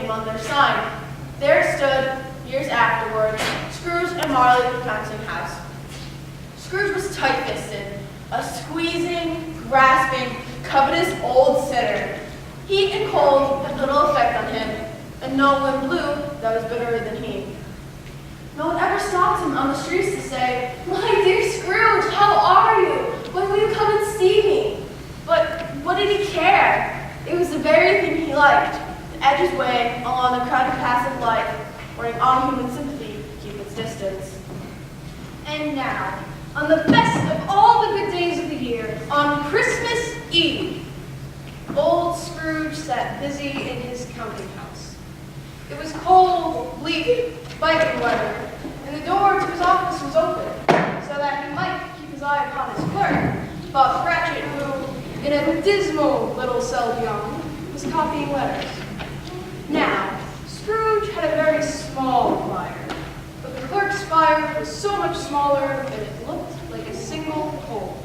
name on their sign. There stood, years afterward, Scrooge and Marley at the counting house. Scrooge was tight-fisted, a squeezing, grasping, covetous old sinner. Heat and cold had little effect on him, and no wind blew that was bitterer than he. No one ever stopped him on the streets to say, "My dear Scrooge, how are you? When will you come and see me?" But what did he care? It was the very thing he liked, to edge his way along the crowded paths of life, where unhuman sympathy keep its distance. And now, on the best of all the good days of the year, on Christmas Eve, old Scrooge sat busy in his counting house. It was cold, bleak, biting weather, and the door to his office was open, so that he might keep his eye upon his clerk, Bob Cratchit, who, in a dismal little cell beyond, was copying letters. Now, Scrooge had a very small fire, but the clerk's fire was so much smaller that it looked like a single coal.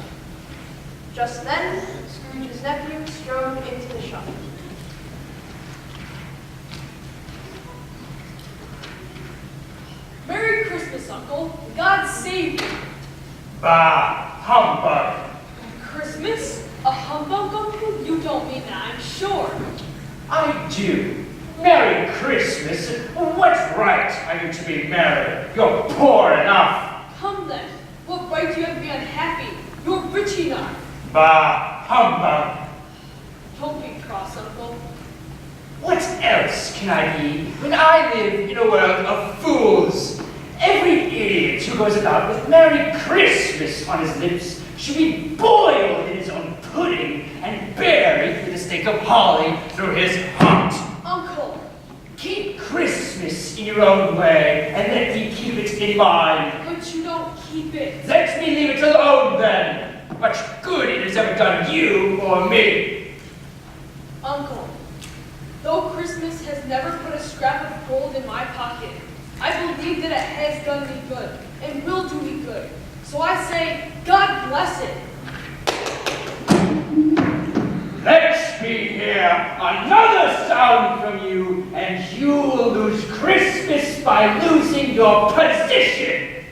Just then, Scrooge's nephew strode into the shop. Merry Christmas, Uncle. God save you. Bah, humbug. Christmas? A humbug, Uncle? You don't mean that, I'm sure. I do. Merry Christmas. What right are you to be merry? You're poor enough. Come then. What right do you have to be unhappy? You're rich enough. Bah, humbug. Don't be cross, Uncle. What else can I be when I live in a world of fools? Every idiot who goes about with Merry Christmas on his lips should be boiled in his own pudding and buried with a stick of holly through his heart. Uncle! Keep Christmas in your own way, and let me keep it in mine. But you don't keep it. Let me leave it alone, then. Much good it has ever done you or me. Uncle, though Christmas has never put a scrap of gold in my pocket, I believe that it has done me good, and will do me good. So I say, God bless it. Let me hear another sound from you, and you'll lose Christmas by losing your position.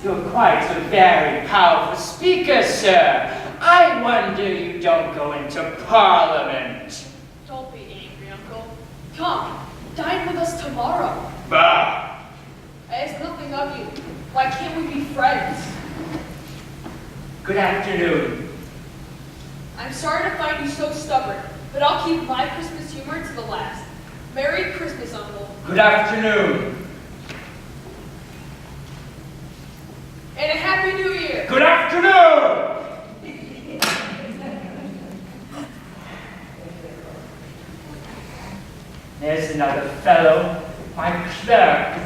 You're quite a very powerful speaker, sir. I wonder you don't go into Parliament. Don't be angry, Uncle. Come, dine with us tomorrow. Bah! I ask nothing of you. Why can't we be friends? Good afternoon. I'm sorry to find you so stubborn, but I'll keep my Christmas humor to the last. Merry Christmas, Uncle. Good afternoon. And a Happy New Year. Good afternoon! There's another fellow, my clerk,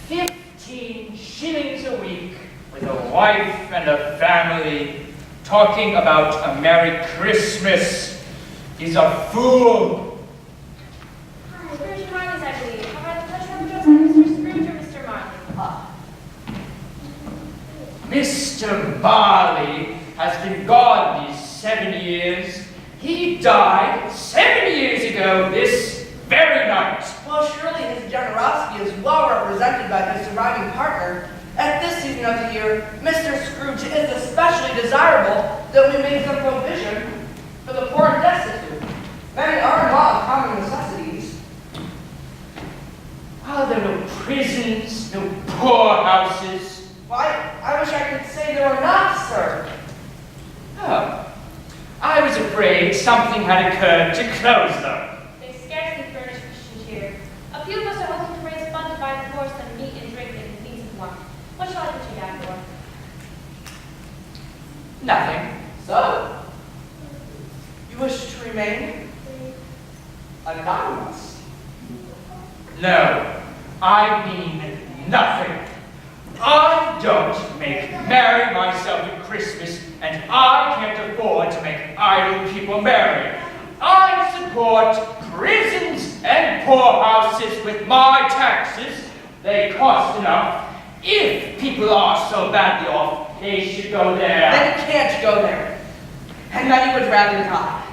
15 shillings a week, with a wife and a family, talking about a Merry Christmas. He's a fool. Hi, Scrooge Marley's, I believe. Have I the pleasure of addressing Mr. Scrooge or Mr. Marley? Ah. Mr. Marley has been gone these 7 years. He died 7 years ago this very night. Well, surely his generosity is well represented by his surviving partner. At this season of the year, Mr. Scrooge is especially desirable that we make some provision for the poor and destitute. Many are in law of common necessities. Oh, there are no prisons, no poorhouses. Why, I wish I could say there were not, sir. Oh, I was afraid something had occurred to close them. They scarcely furnish Christian cheer. A few of us are hoping to raise funds to buy the poor some meat and drink and decent warmth. What shall I put you down for? Nothing. So, you wish to remain anonymous? No, I mean nothing. I don't make merry myself at Christmas, and I can't afford to make idle people merry. I support prisons and poorhouses with my taxes. They cost enough. If people are so badly off, they should go there. Then you can't go there. many would rather die.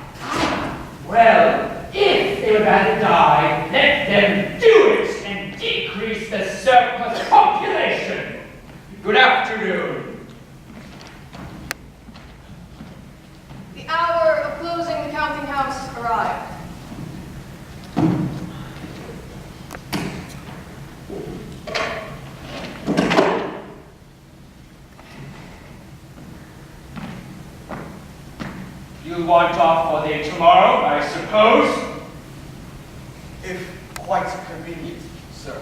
Well, if they would rather die, let them do it and decrease the surplus population. Good afternoon. The hour of closing the counting house arrived. You'll want off for the tomorrow, I suppose? If quite convenient, sir.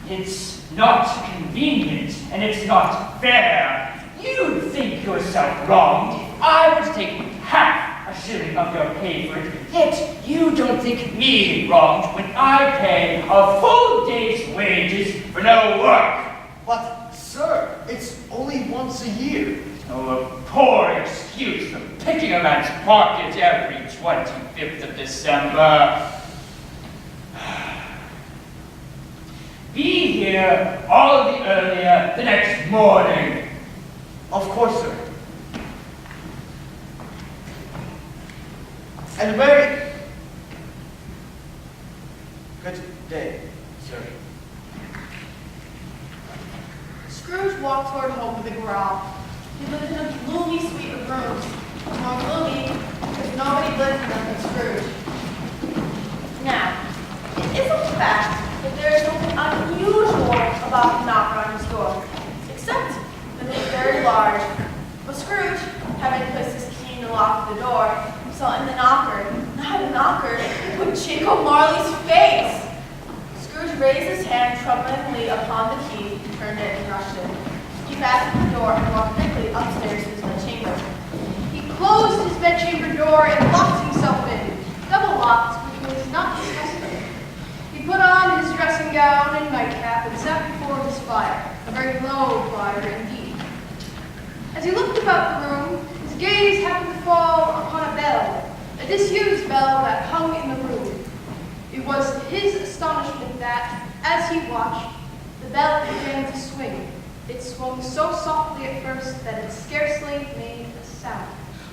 It's not convenient, and it's not fair. You'd think yourself wronged if I was taking half a shilling of your pay for it, yet you don't think me wronged when I pay a full day's wages for no work. But, sir, it's only once a year. Oh, a poor excuse for picking a man's pocket every 25th of December. Be here all the earlier the next morning. Of course, sir. And very good day, sir. Scrooge walked toward home with a growl. He lived in a gloomy suite of rooms. More gloomy because nobody lived in them but Scrooge. Now, it is a fact that there is something unusual about the knocker on his door, except that it's very large. But Scrooge, having placed his key in the lock of the door, saw in the knocker, not a knocker, but Jacob Marley's face. Scrooge raised his hand tremblingly upon the key, turned it, and rushed in. He fastened the door and walked quickly upstairs to his bedchamber. He closed his bedchamber door and locked himself in, double locked, which was not his custom. He put on his dressing gown and nightcap and sat before his fire, a very low fire indeed. As he looked about the room, his gaze happened to fall upon a bell, a disused bell that hung in the room. It was to his astonishment that, as he watched, the bell began to swing. It swung so softly at first that it scarcely made a sound.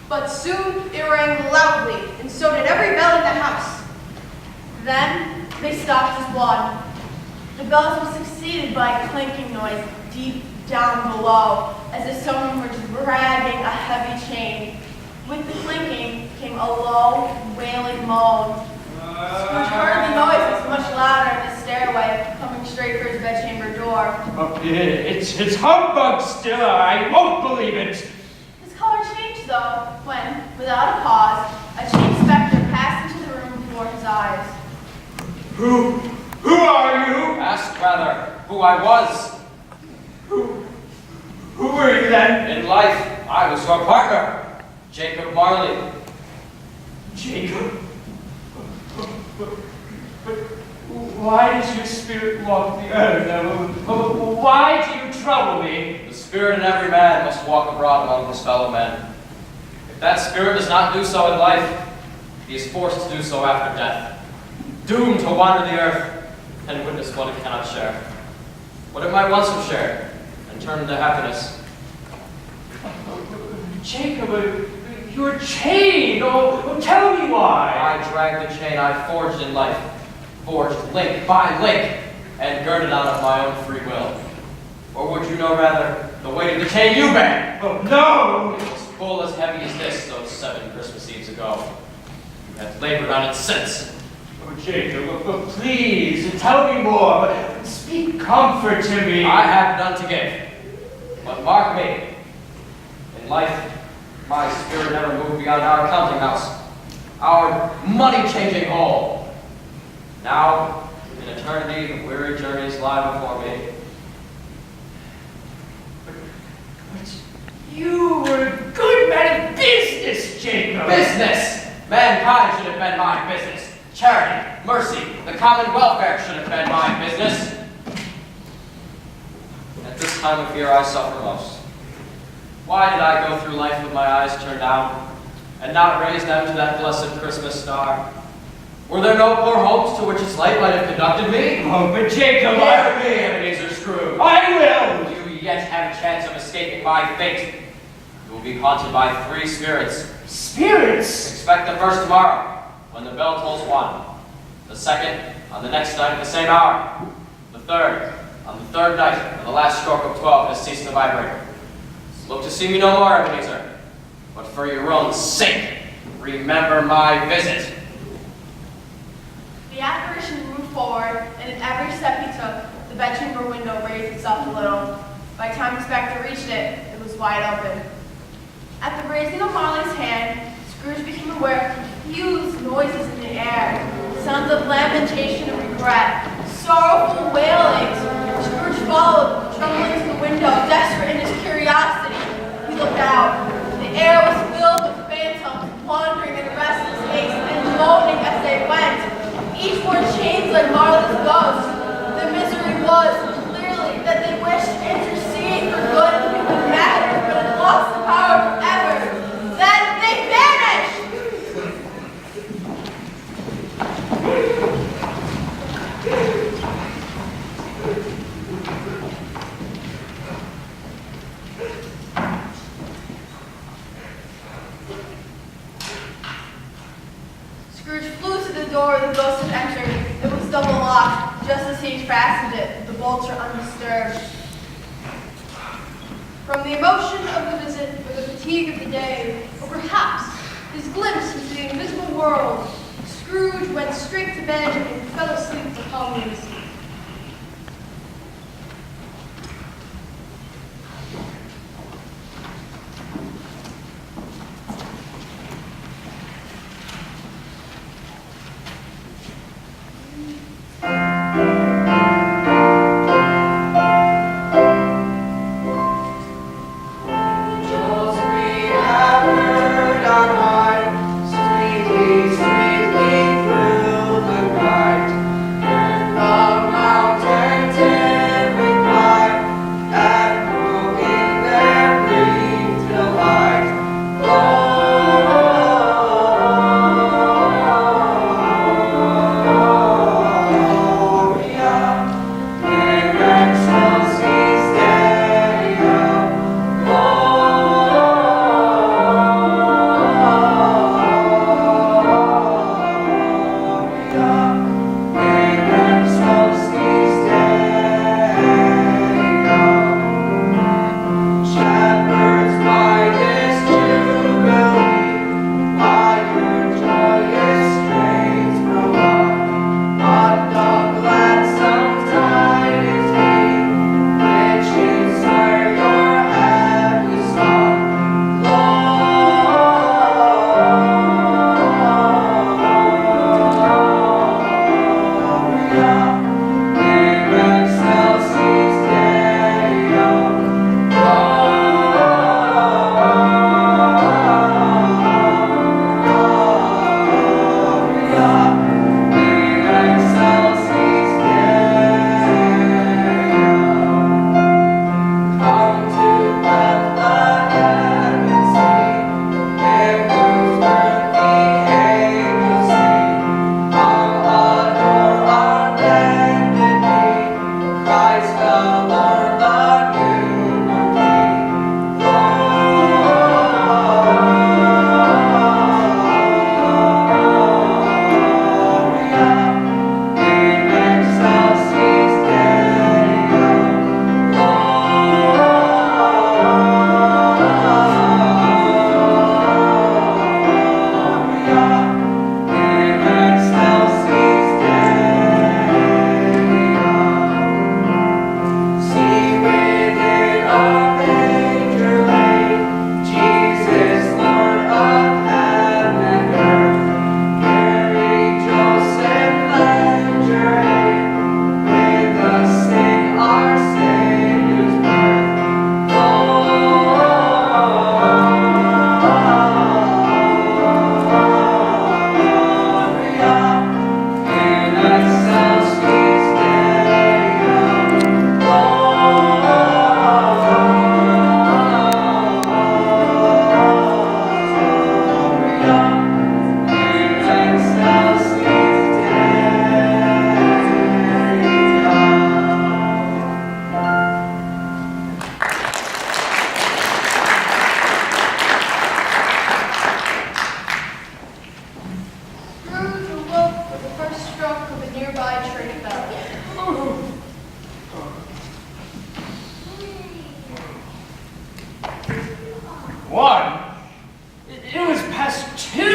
But soon it rang loudly, and so did every bell in the house. Then they stopped as one. The bells were succeeded by a clanking noise deep down below, as if someone were dragging a heavy chain. With the clinking came a low, wailing moan. Scrooge heard the noise was much louder in the stairway, coming straight for his bedchamber door. Oh, it's humbug still, I won't believe it. His color changed, though, when, without a pause, a chief spectre passed into the room before his eyes. Who are you? Ask rather who I was. Who were you then? In life, I was your partner, Jacob Marley. Jacob? But why does your spirit walk the earth? Why do you trouble me? The spirit in every man must walk abroad among his fellow men. If that spirit does not do so in life, he is forced to do so after death, doomed to wander the earth and witness what it cannot share, what it might once have shared, and turn into happiness. Jacob, you're chained. Oh, tell me why. I dragged the chain I forged in life, forged link by link, and girded out of my own free will. Or would you know rather the weight of the chain you bear? Oh, no! It was full as heavy as this those 7 Christmas Eves ago. You have labored on it since. Oh, Jacob, please, tell me more. Speak comfort to me. I have none to give. But mark me, in life, my spirit never moved beyond our counting house, our money-changing hole. Now, in eternity, the weary journeys lie before me. But you were a good man of business, Jacob. Business! Mankind should have been my business. Charity, mercy, the common welfare should have been my business. At this time of year, I suffer most. Why did I go through life with my eyes turned down, and not raise them to that blessed Christmas star? Were there no poor hopes to which its light might have conducted me? Oh, but Jacob, Hear me, Ebenezer Scrooge. I will! You yet have a chance of escaping my fate. You will be haunted by 3 spirits. Spirits? first tomorrow, when the bell tolls 1. The second, on the next night at the same hour. The third, on the third night, when the last stroke of 12 has ceased to vibrate. Look to see me no more, Ebenezer. But for your own sake, remember my visit. The apparition moved forward, and at every step he took, the bedchamber window raised itself a little. By the time the spectre reached it, it was wide open. At the raising of Marley's hand, Scrooge became aware of confused noises in the air, sounds of lamentation and regret, sorrowful wailings. Scrooge followed, trembling to the window, desperate in his curiosity. He looked out. The air was filled with phantoms, wandering in restless haste and moaning as they went. Each wore chains like Marley's ghost. The misery was, clearly, that they wished to intercede for good in human matters, but had lost the power forever. Then they vanished! Scrooge flew to the door the ghost had entered. It was double locked. Just as he fastened it, the bolts were undisturbed. From the emotion of the visit, or the fatigue of the day, or perhaps his glimpse into the invisible world, Scrooge went straight to bed and fell asleep for calming the sea. Sweetly, sweetly through the night, and the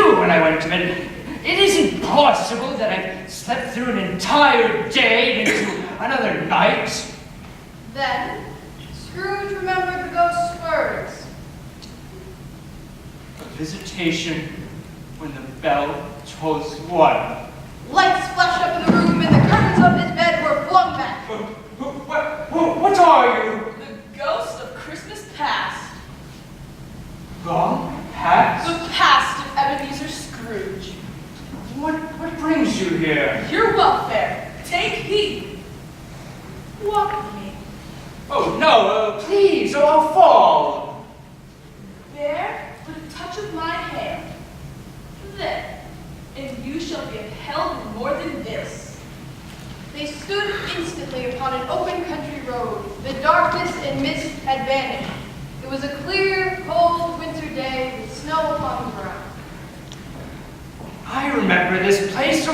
knew when I went to bed. It isn't possible that I've slept through an entire day into another night. Then, Scrooge remembered the ghost's words. A visitation when the bell tolls one. Lights flashed up in the room and the curtains of his bed were flung back. What are you? The ghost of Christmas past. Gone past? The past of Ebenezer Scrooge. What brings you here? Your welfare. Take heed. Walk with me. Oh, no, please, or I'll fall. There, with a touch of my hand. Then, and you shall be upheld in more than this. They stood instantly upon an open country road. The darkness and mist had vanished. It was a clear, cold winter day with snow upon the ground. I remember this place, so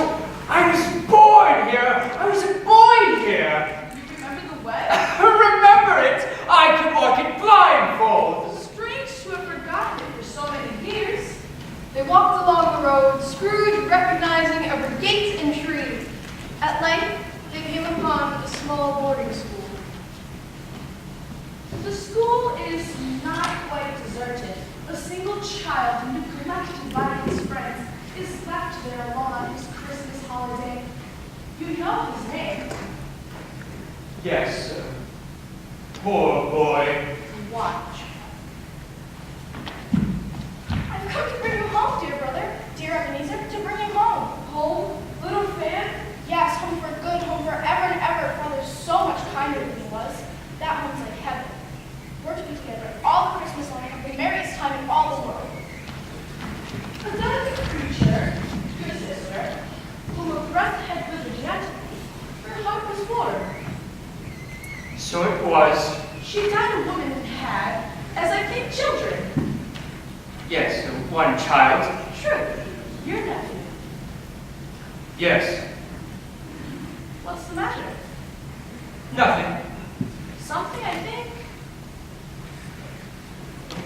I was born here. I was a boy here. You remember the way? Remember it. I could walk it blindfold. Strange to have forgotten it for so many years. They walked along the road, Scrooge recognizing every gate and tree. At length, they came upon a small boarding school. The school is not quite deserted. A single child, neglected by his friends, is left there alone on his Christmas holiday. You know his name. Yes, sir. Poor boy. Watch. I've come to bring him home, dear brother, dear Ebenezer, to bring him home. Home, little Fan. Yes, home for good, home forever and ever. Father's so much kinder than he was. That home's like heaven. We're to be together all the Christmas long, have the merriest time in all the world. A delicate creature, good sister, whom a breath had withered yet, her heart was warm. So it was. She died a woman and had, as I think, children. Yes, one child. True, your nephew. Yes. What's the matter? Nothing. Something, I think.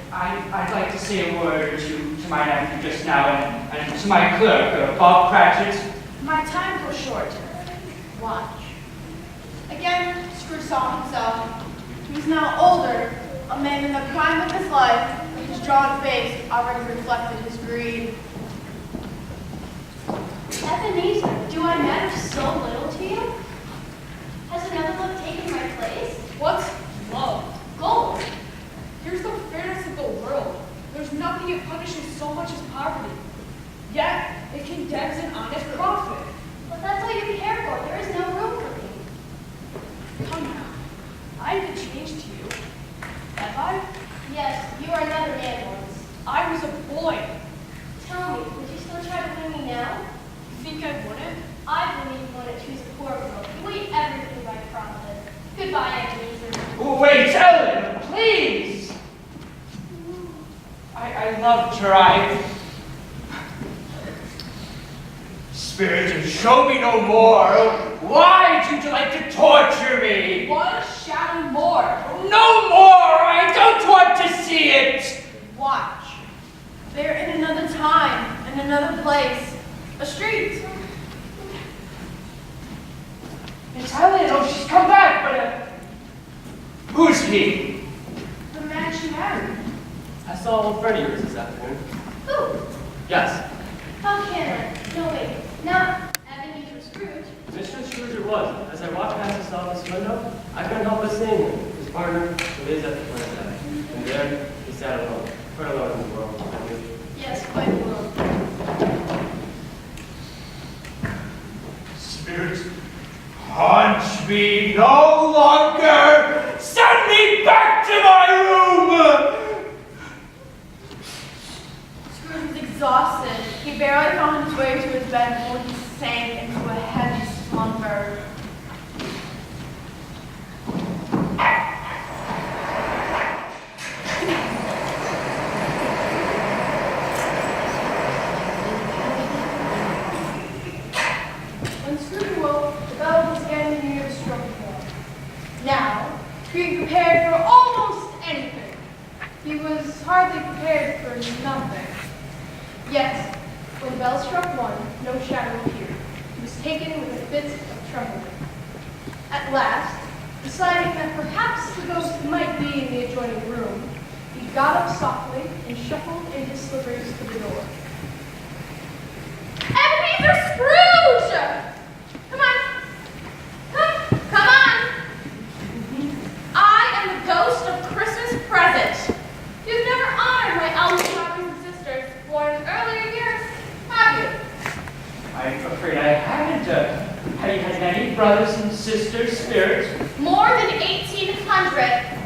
I'd like to say a word or two to my nephew just now and to my clerk, Bob Cratchit. My time goes short. Watch. Again, Scrooge saw himself. He was now older, a man in the prime of his life, but his drawn face already reflected his greed. Ebenezer, do I matter so little to you? Has another love taken my place? What's love? Gold. Here's the fairness of the world. There's nothing it punishes so much as poverty. Yet, it condemns an honest profit. But that's all you care for. There is no room for me. Come now. I haven't changed to you. Have I? Yes, you are another man once. I was a boy. Tell me, would you still try to win me now? You think I wouldn't? I believe you want to choose a poor girl. You eat everything by profit. Goodbye, Ebenezer. Wait, Ellen, please. I loved her. Spirit, show me no more. Why do you like to torture me? One shadow more. No more. I don't want to see it. Watch. They're in another time, in another place. A street. It's Ellen. Oh, she's come back, but who's he? The man she married. I saw old friend of yours this afternoon. Who? Yes, How can I? No, wait. Not Ebenezer Scrooge. Mr. Scrooge it was. As I walked past his office window, I couldn't help but seeing him. His partner, Olivia, at the plant. And there, he sat alone. Quite alone in the world. I believe. Yes, quite alone. Spirit, haunt me no longer. Send me back to my room. Scrooge was exhausted. He barely found his way to his bed before he sank into a heavy slumber. When Scrooge awoke, the bell was getting near the striking hour. Now, being prepared for almost anything, he was hardly prepared for nothing. Yet, When the bell struck 1, no shadow appeared. He was taken with a fit of trembling. At last, deciding that perhaps the ghost might be in the adjoining room, he got up softly and shuffled in his slippers to the door. Ebenezer Scrooge! Come on. Come on. I am the ghost of Christmas present. You've never honored my elder brothers and sisters born in earlier years, have you? I'm afraid I haven't. Have you had many brothers and sisters, spirits? More than 1,800.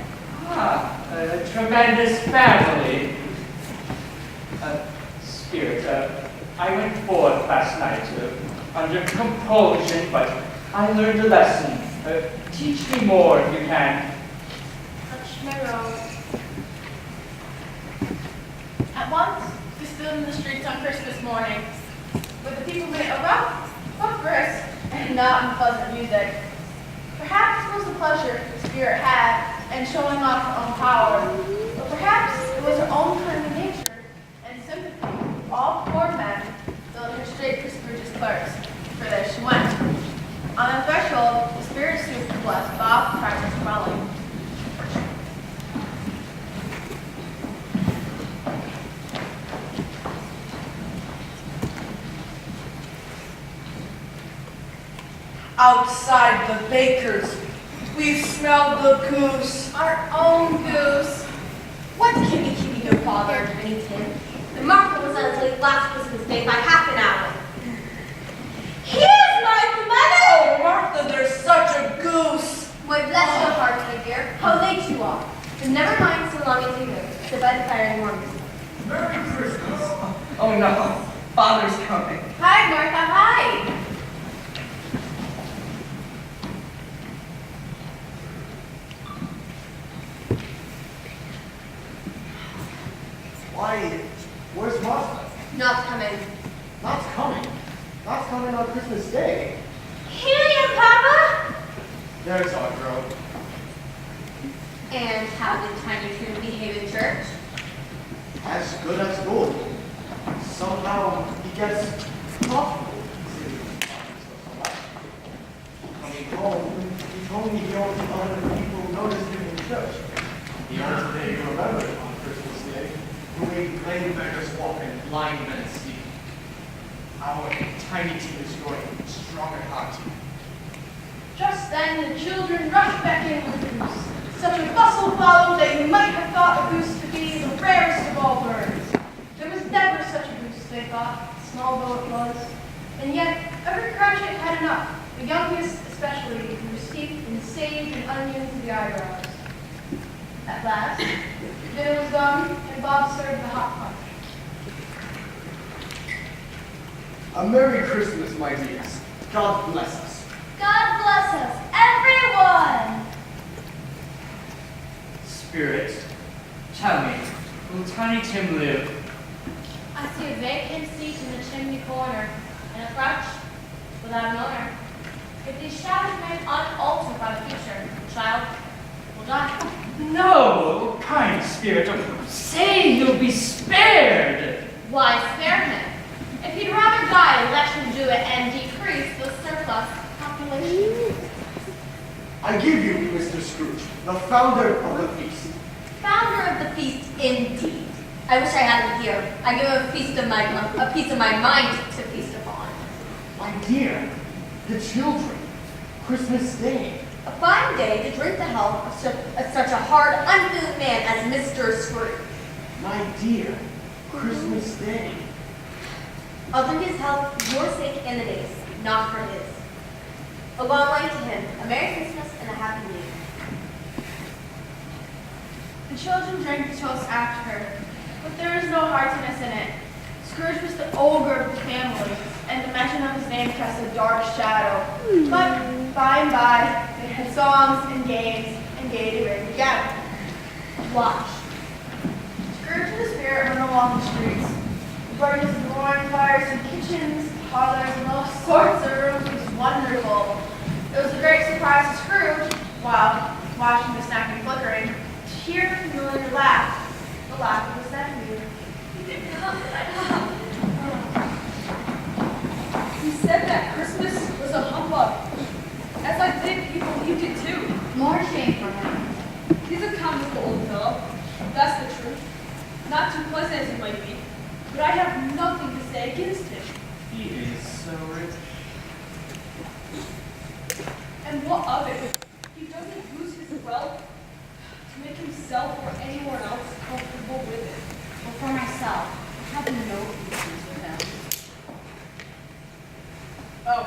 Ah, a tremendous family. Spirit, I went forth last night under compulsion, but I learned a lesson. Teach me more if you can. Touch my robe. At once, we stood in the streets on Christmas morning, where the people made a rough, brisk, and not unpleasant music. Perhaps it was the pleasure the spirit had in showing off her own power, or perhaps it was her own kindly nature and sympathy with all poor men that led her straight for Scrooge's clerks, for there she went. On the threshold, the spirit stooped to bless Bob Cratchit's dwelling. Outside the baker's, we've smelled the goose. Our own goose. What's Kimi no father, Tiny Tim? The market was as late last Christmas Day by half an hour. Here's my mother! Oh, Martha, there's such a goose. Why, bless your heart, my dear. How late you are. But never mind so long as you live. Sit by the fire and warm yourself. Merry Christmas. Oh no, Father's coming. Hi, Martha, hi. Why, where's Martha? Not coming. Not coming. Not coming on Christmas Day. Here you, Papa! There's our girl. And how did Tiny Tim behave in church? As good as gold. Somehow he gets thoughtful. Coming home, he told me he only other people noticed him in church. He only today remembered on Christmas Day, doing lame beggars walk and blind men see. Our Tiny Tim is growing strong at heart. Just then the children rushed back in with the goose. Such a bustle followed that you might have thought a goose to be the rarest of all birds. There was never such a goose, they thought, small though it was. And yet, every Cratchit had enough, the youngest especially, who was steeped in sage and onions to the eyebrows. At last, dinner was done, and Bob served the hot punch. A Merry Christmas, my dears. God bless us. God bless us, everyone! Spirit, tell me, will Tiny Tim live? I see a vacant seat in the chimney corner, and a crutch without an owner. If these shadows remain unaltered by the future, the child will die. No, kind spirit, say he'll be spared. Why spare him? If he'd rather die, let him do it and decrease the surplus population. I give you, Mr. Scrooge, the founder of the feast. Founder of the feast, indeed. I wish I had him here. I give him a piece of my mind to feast upon. My dear, the children, Christmas Day. A fine day to drink the health of such a hard, unfeeling man as Mr. Scrooge. My dear, Christmas Day. I'll drink his health for your sake and the day's, not for his. A long way to him, a Merry Christmas and a Happy New Year. The children drank the toast after her, but there was no heartiness in it. Scrooge was the ogre of the family, and the mention of his name cast a dark shadow. But by and by, they had songs and games, and gaiety reigned again. Watch. Scrooge and the spirit went along the streets. The burning of roaring fires in kitchens, parlors, and all sorts of rooms was wonderful. It was a great surprise to Scrooge, while watching the snapping flickering, to hear the familiar laugh, the laugh of his nephew. He is so rich. And what of it? He doesn't use his wealth to make himself or anyone else comfortable with it. But for myself, I have no issues with them. Oh,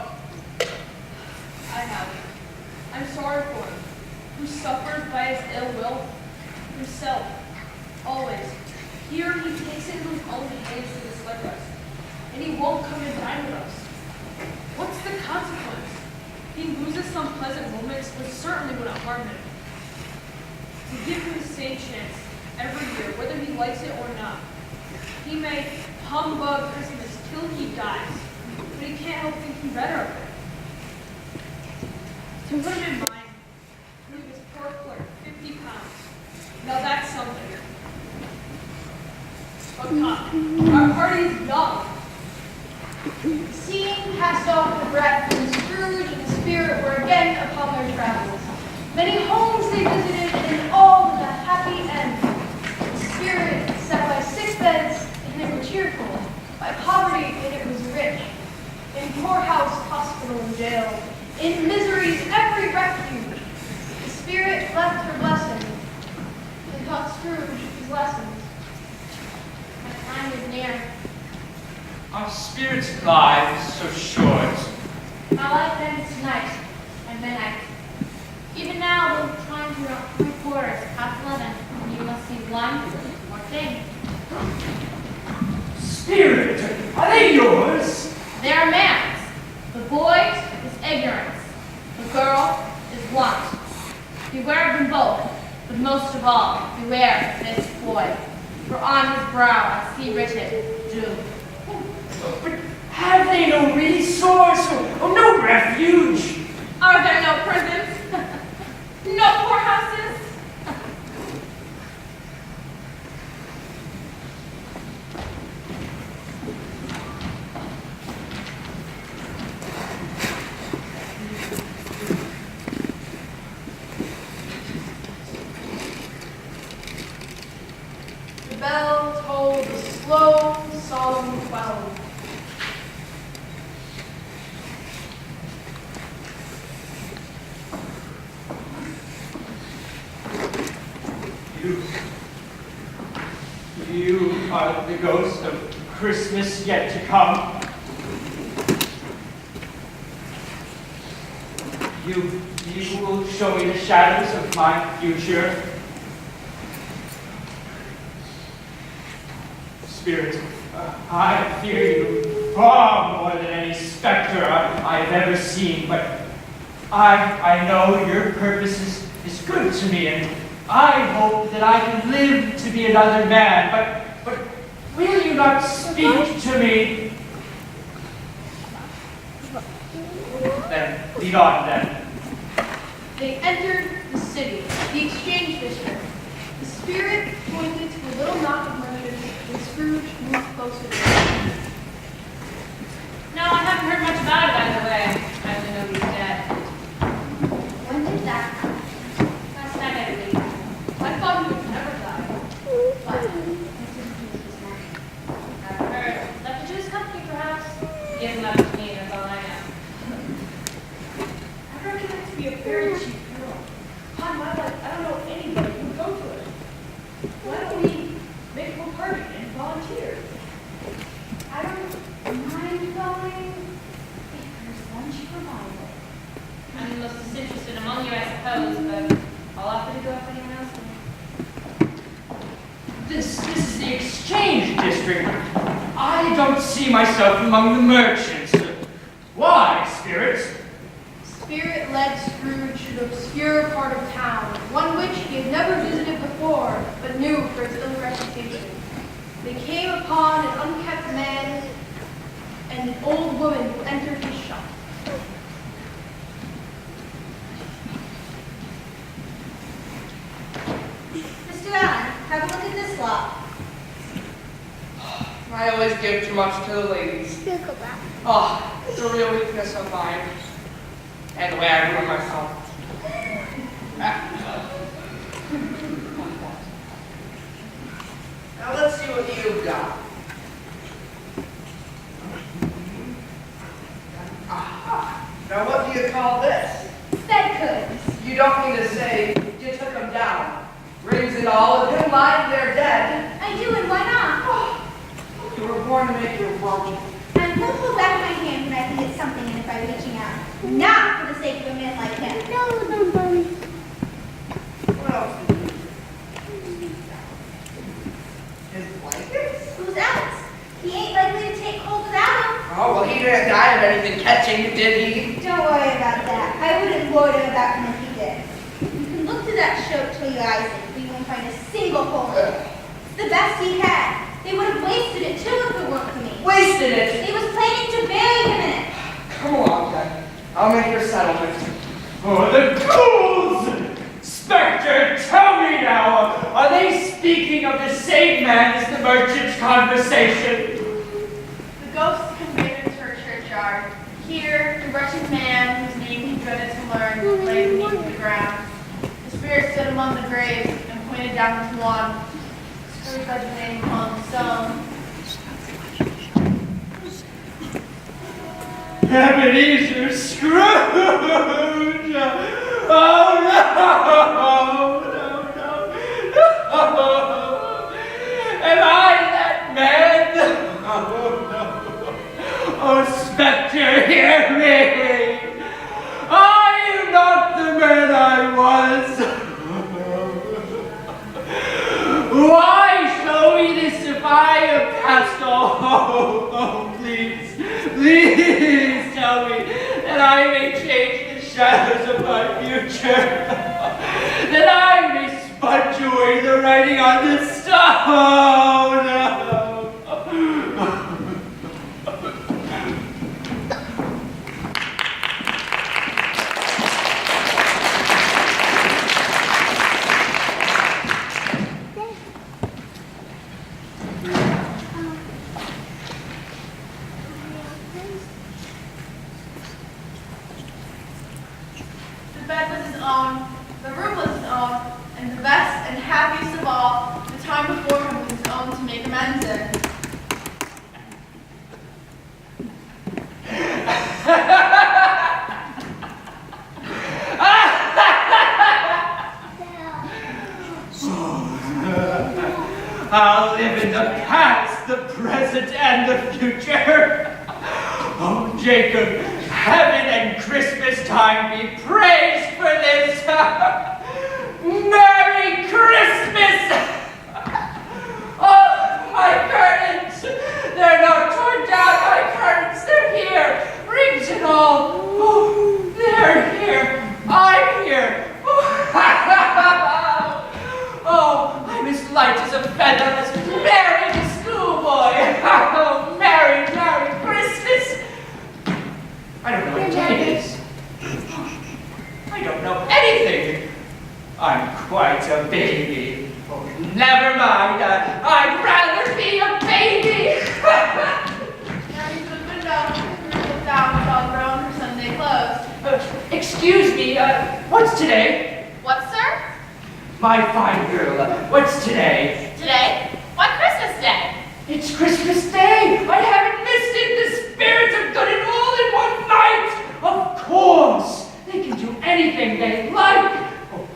I have it. I'm sorry for him, who suffers by his ill will himself, always. Here he takes it into his own hands to dislike us, and he won't come and dine with us. What's the consequence? He loses some pleasant moments, but certainly wouldn't harm him. To give him the same chance every year, whether he likes it or not. He may humbug Christmas till he dies, but he can't help thinking better of it. To put him in mind, leave his poor clerk 50 pounds. Now that's something. But come, our party is young. The scene passed off the breath, and Scrooge and the spirit were again upon their travels. Many homes they visited, and all with a happy end. The spirit sat by sick beds, and they were cheerful. By poverty, and it was rich. In poorhouse, hospital, and jail. In misery's every refuge. The spirit left her blessing, and taught Scrooge his lessons. My time is near. Our spirits' lives so short. My life ends tonight and midnight. Even now, the times are not 11:75, and you must see one more thing. Spirit, are they yours? They are man's. The boy's is ignorance. The girl is want. Beware of them both, but most of all, beware of this boy. For on his brow I see written, doom. But have they no resource or no refuge? Are there no prisons? No poorhouses? The bell tolled a slow, solemn 12. You are the ghost of Christmas yet to come. You will show me the shadows of my future. Spirit, I fear you far more than any specter I've ever seen, but I know your purpose is good to me, and I hope that I can live to be another man, but will you not speak to me? Then, lead on then. They entered the city, the exchange district. The spirit pointed to a little knot of merchants, and Scrooge moved closer to them. No, I haven't heard much about it, by the way. I only know he's dead. When did that happen? Last night, I believe. I thought he would never die. But I've heard. Left to his company, perhaps. Give him up to me, that's all I know. I reckon it to be a very cheap girl. Upon my life, I don't know anybody who would go to it. Why don't we make a party and volunteer? I don't mind going if there's lunch provided. I'm the most disinterested among you, I suppose, but I'll offer to go if anyone else will. This is the exchange district. I don't see myself among the merchants. Why, Spirit? Spirit led Scrooge to an obscure part of town, one which he had never visited before, but knew for its ill reputation. They came upon an unkept man and an old woman who entered his shop. Mr. Allen, have a look at this lot. I always give too much to the ladies. Oh, it's a real weakness of mine. And the way I ruin myself. Now let's see what you've got. do you call this? Bed curtains. You don't mean to say you took him down. Rings and all of him lying there dead. I do, and why not? You were born to make your fortune. I won't hold back my hand when I can get something in it by reaching out. Not for the sake of a man like him. What else did you do? His blankets? Who's else? He ain't likely to take hold without him. Oh, well, he didn't die of anything catching you, did he? Don't worry about that. I wouldn't lord him about him if he did. You can look through that shirt till your eyes ache, but you won't find a single hole in it. It's the best he had. They would have wasted it too if it weren't for me. Wasted it? He was planning to bury him in it. Come along, then. I'll make your settlement. Oh, the ghouls! Spectre, tell me now, are they speaking of the same man as the merchant's conversation? The ghosts conveyed into her churchyard. Here, the wretched man whose name he dreaded to learn lay beneath the ground. The spirit stood among the graves and pointed down the lawn. Scrooge read the name on the stone. Ebenezer Scrooge! Oh no! No! Am I that man? Oh no! Oh, Spectre, hear me! Are you not the man I was? Why show me this if I have passed all? Oh, please, please tell me that I may change the shadows of my future, that I may smudge away the writing on the stone. The bed was his own, the room was his own, and the best and happiest of all, the time before him was his own to make amends in. I'll live in the past, the present, and the future. Oh, Jacob, heaven and Christmas time be praised for this. Merry Christmas! Oh, my curtains! They're not torn down, my curtains, they're here. Rings and all. Oh, they're here. I'm here. Oh, I'm as light as a feather, as merry as a schoolboy. Oh, merry, merry Christmas. I don't know what day it is. I don't know anything. I'm quite a baby. Oh, never mind. I'd rather be a baby. Mary stood the window, Scrooge looked out and saw grown her Sunday clothes. Excuse me, what's today? What, sir? My fine girl, what's today? Today? Why, Christmas Day? It's Christmas Day! I haven't missed it! The spirits have done it all in one night! Of course! They can do anything they like! Oh,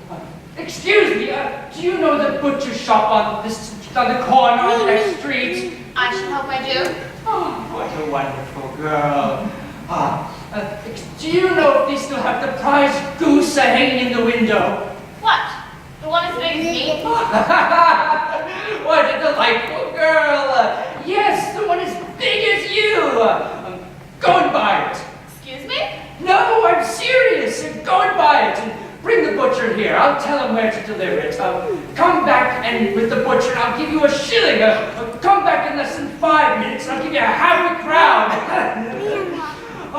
excuse me, do you know the butcher shop on the corner on the next street? I should hope I do. Oh, what a wonderful girl. Do you know if they still have the prize goose hanging in the window? What? The one as big as me? What a delightful girl! Yes, the one as big as you! Go and buy it. Excuse me? No, I'm serious. Go and buy it and bring the butcher here. I'll tell him where to deliver it. Come back and with the butcher, and I'll give you a shilling. Come back in less than 5 minutes, and I'll give you half a crown.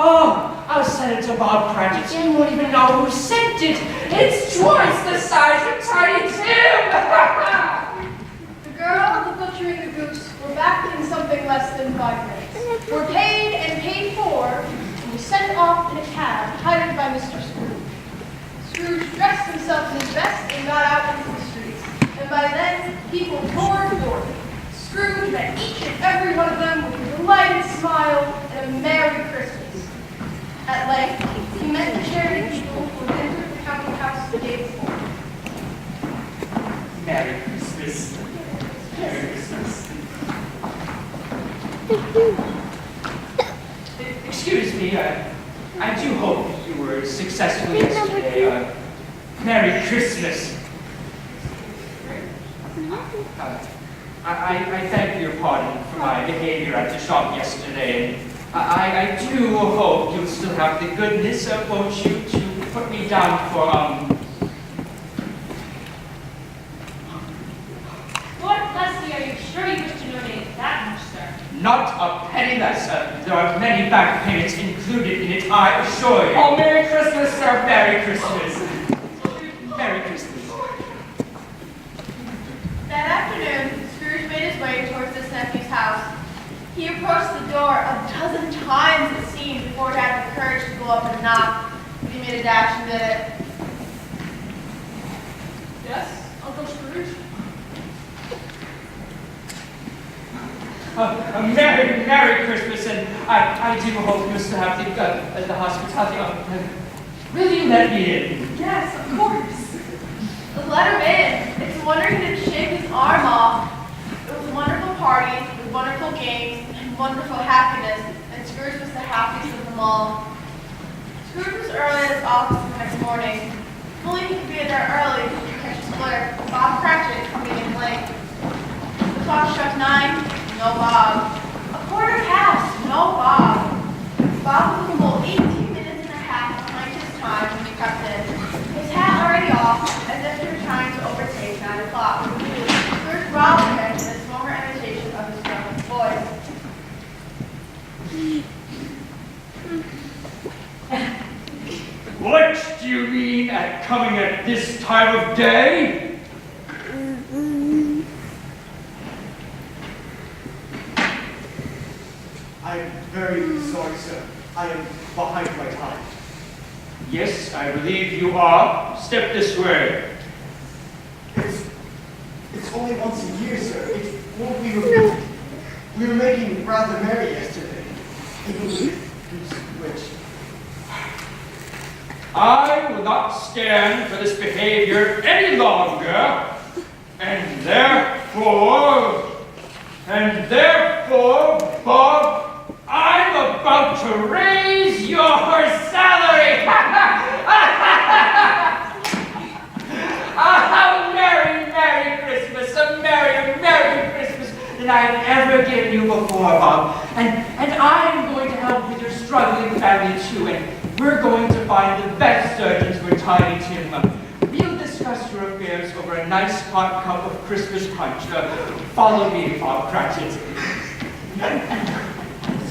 Oh, I'll send it to Bob Cratchit. You won't even know who sent it. It's twice the size of Tiny Tim. The girl, the butcher, and the goose were back in something less than 5 minutes. Were paid and paid for, and was sent off in a cab hired by Mr. Scrooge. Scrooge dressed himself in his best and got out into the streets. And by then, people poured forth. Scrooge met each and every one of them with a delighted smile and a Merry Christmas. At length, he met excuse me, I do hope you were successful yesterday. Merry Christmas. I thank your pardon for my behavior at the shop yesterday. I do hope you'll still have the goodness, won't you, to put me down for, Lord bless you, are you sure you wish to donate that much, sir? not a penny less. There are many back payments included in it, I assure you. Oh, Merry Christmas, sir. Merry Christmas. Merry Christmas. That afternoon, Scrooge made his way towards his nephew's house. He approached the door a dozen times, it seemed, before he had the courage to go up and knock. But he made a dash and did it. Yes, Uncle Scrooge? A Merry Christmas, and I do hope you still have the hospitality. Will you let me in? Yes, of course. Let him in. It's a wonder he didn't shave his arm off. It was a wonderful party with wonderful games and wonderful happiness, and Scrooge was the happiest of them all. Scrooge was early at his office the next morning. Believing he could be there early to catch his clerk, Bob Cratchit, coming in late. The clock struck 9, no Bob. A quarter past, no Bob. Bob was a full 18 minutes and a half behind his time when he crept in. His hat already off, as if he were trying to overtake 9 o'clock. Scrooge robbed him in his former imitation of his drunken voice. What do you mean at coming at this time of day? I'm very sorry, sir. I am behind my time. Yes, I believe you are. Step this way. It's only once a year, sir. It won't be repeated. We were making rather merry yesterday. Which I will not stand for this behavior any longer, and therefore, Bob, I'm about to raise your salary. A Merry Christmas, a Merry Christmas than I have ever given you before, Bob. And I'm going to help with your struggling family too, and we're going to find the best surgeons for Tiny Tim. We'll discuss your affairs over a nice hot cup of Christmas punch. Follow me, Bob Cratchit.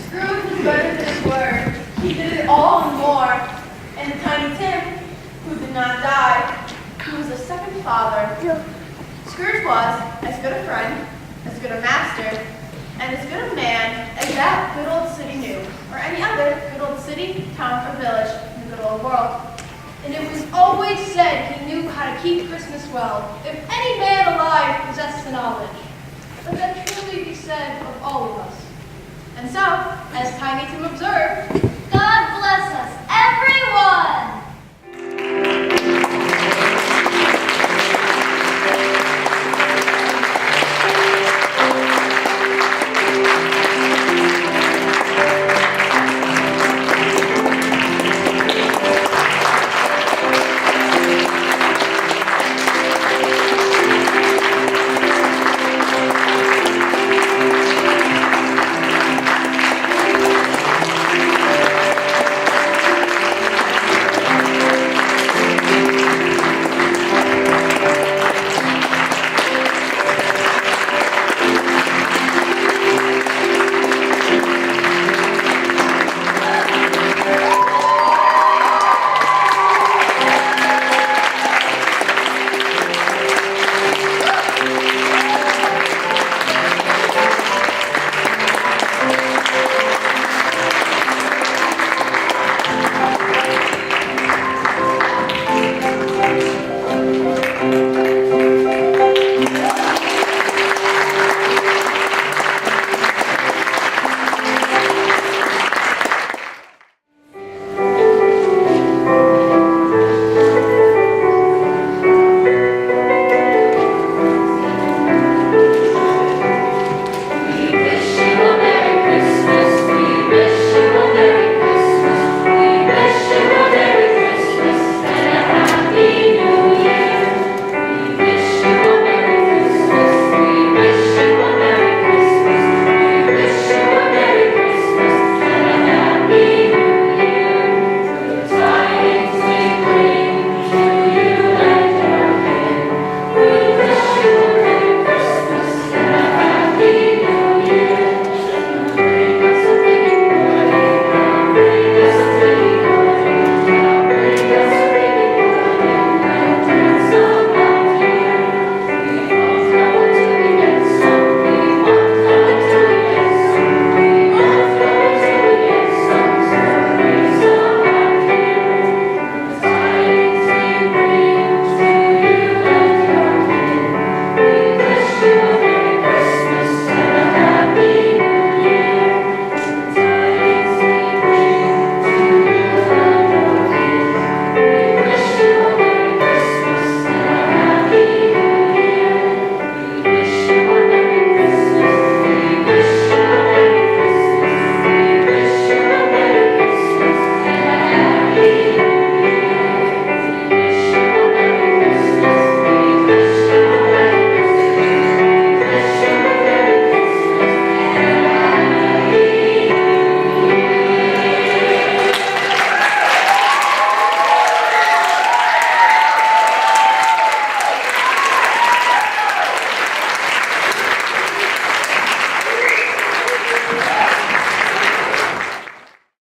Scrooge was better than his word. He did it all and more. And Tiny Tim, who did not die, he was a second father. Scrooge was as good a friend, as good a master, and as good a man as that good old city knew, or any other good old city, town, or village in the good old world. And it was always said he knew how to keep Christmas well, if any man alive possessed the knowledge. Let that truly be said of all of us. And so, as Tiny Tim observed,